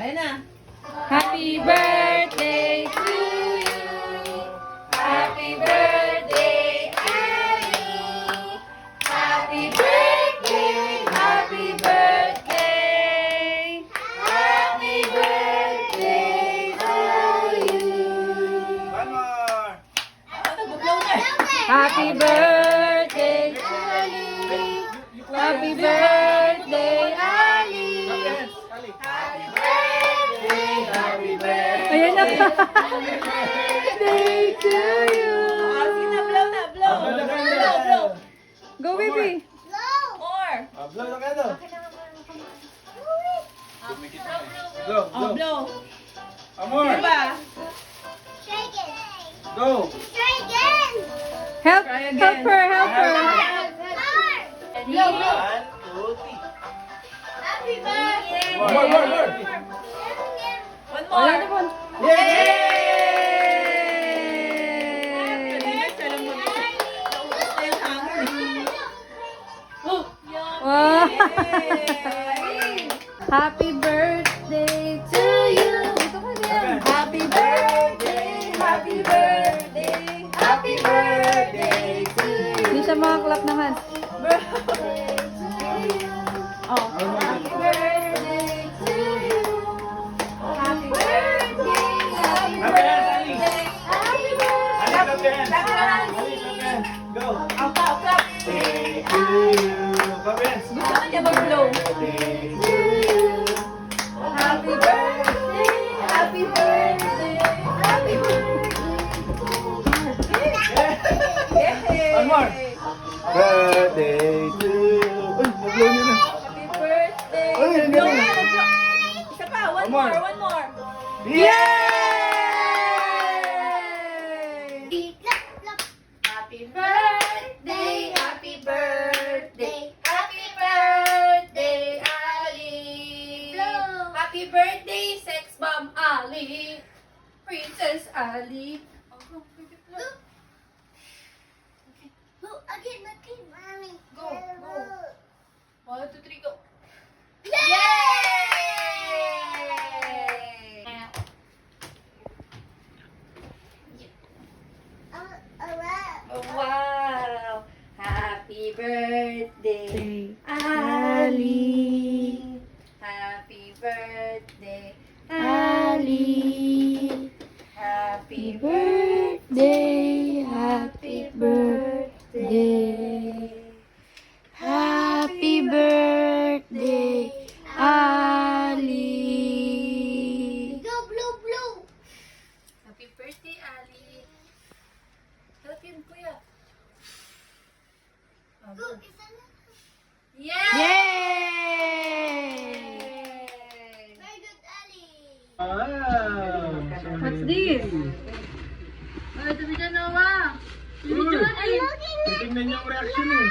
Ayan na. Happy birthday to you. Happy birthday, Ali. Happy birthday, happy birthday. Happy birthday to you. One more. Happy birthday, Ali. Happy birthday, Ali. Happy birthday. Ayan na. Birthday to you. Sige na, blow na, blow. Blow. Go, baby. More. Blow na kayo. Blow, Oh, blow. blow. Amor. Diba? Go. Help, Try again. help her, help her. Blow, blow. 1, 2, 3. More. One Wala na more. po. Yay! Alam mo, naubos na yung hanger. Oh! Wow. Yay! Happy birthday to you. Ito ka din. Happy birthday, happy birthday, happy birthday to you. Hindi siya makaklap ng hands. Oh. Happy birthday to you. Happy birthday, happy birthday, happy birthday. Go. Up, up, up. Birthday to you. Pabens. Gusto ka niya mag-blow. Birthday To you. Happy birthday, happy birthday, happy birthday. One more. Birthday to you. Uy, nag-blow niyo na. Happy birthday. Ay, ang Blow galing. na, blow. Isa pa, one One more. more, one more. Yay! Happy birthday, happy birthday, happy birthday, Ali. Happy birthday, Sex Bomb Ali. Princess Ali. Go, go. 1, 2, 3, go. Yay! Oh, wow! Happy birthday, Ali! Happy birthday, Ali! Happy birthday, happy birthday! Happy birthday, Ali! Happy birthday, Ali! Help yun, kuya. Yay! Wow. What's this? Ay, ito na Noah. Titingnan niyo ang reaction eh.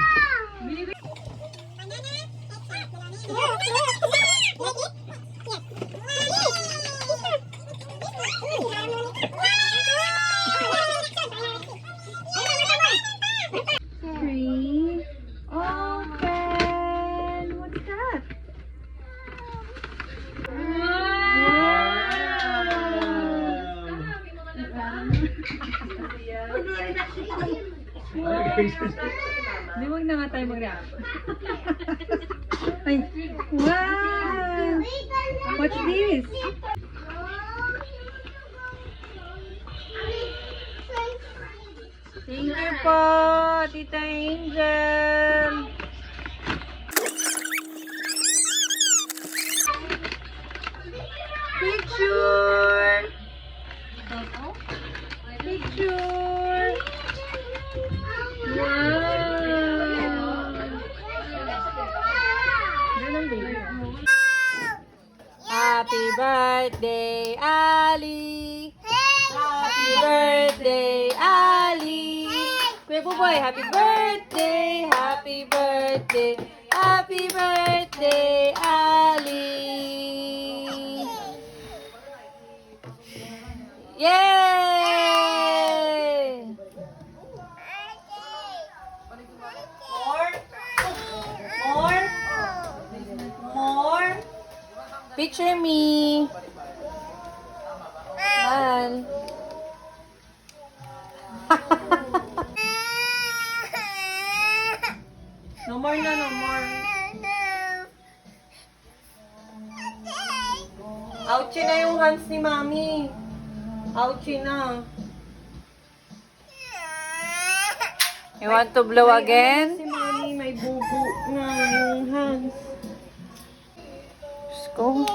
Three. Open. What's that? Di wag na nga tayo mag-react. Ay, wow! What's this? Thank you po, Tita Angel. Picture! Picture! Wow! Happy birthday, Ali! Happy birthday, Ali! Kuya Buboy, happy birthday! Happy birthday! Happy birthday, Ali! Yay! More. More. More. Picture me. Man. No more na, no more. Ouchie na yung hands ni Mami. Ouchie na. You want to blow again? Si Mami may bubo na yung hands. Diyos ko.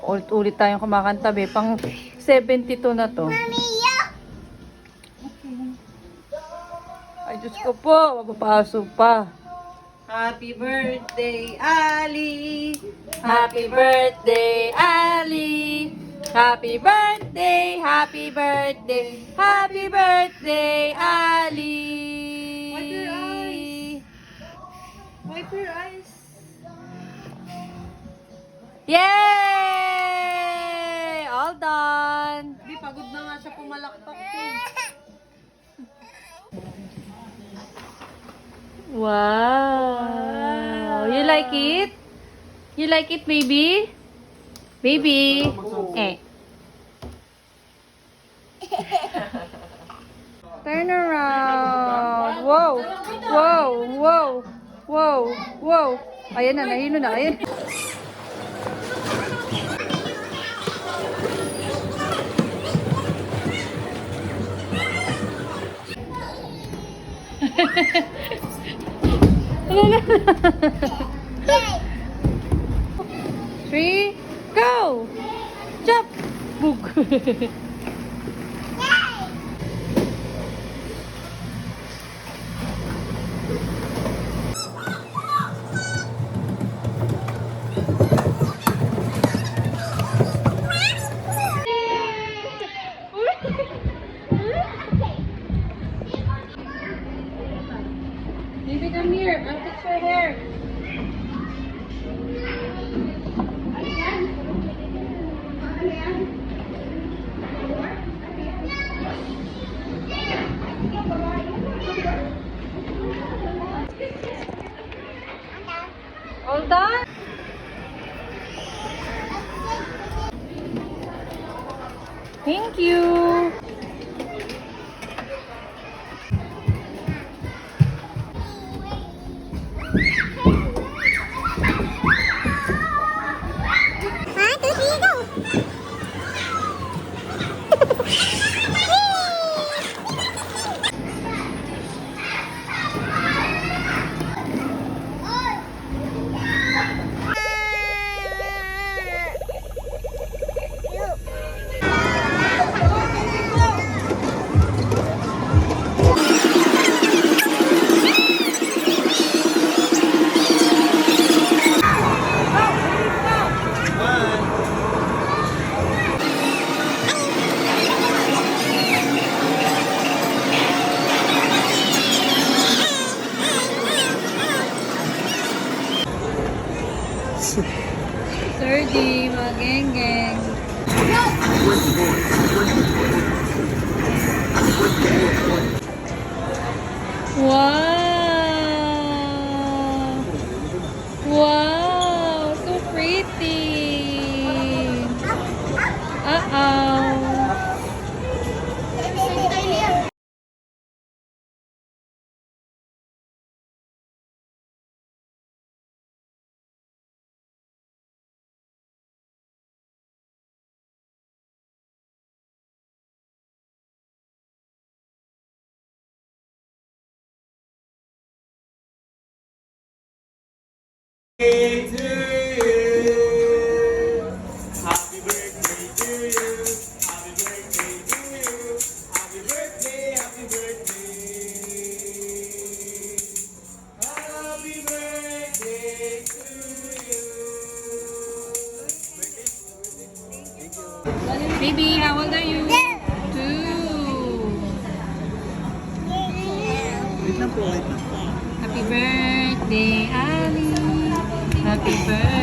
Ulit-ulit tayong kumakanta, be. Pang 72 na to. Ay, Diyos ko po. Mapapaso pa. Happy birthday, Ali! Happy birthday, Ali! Happy birthday, happy birthday, happy birthday, Ali! Wipe your eyes. Wipe your eyes. Yay! All done! Di, pagod na nga siya pumalakpak. Eh. Wow! You like it? You like it, baby? Baby? Eh. Turn around. Wow! Wow! Wow! Wow! Wow! Ayan na, nahilo na. Ayan. Three, go! Jump! Boog! Baby, come here. I'll fix your hair. All done? Thank you. Sir D, mageng-geng. Wow! Wow! So pretty! Uh-oh! Happy birthday to you. Happy birthday to you. Happy birthday to you. Happy birthday, happy birthday. Happy birthday to you. Baby, how old are you? 2. Wait lang po, wait lang. Happy birthday, Ali. Happy birthday.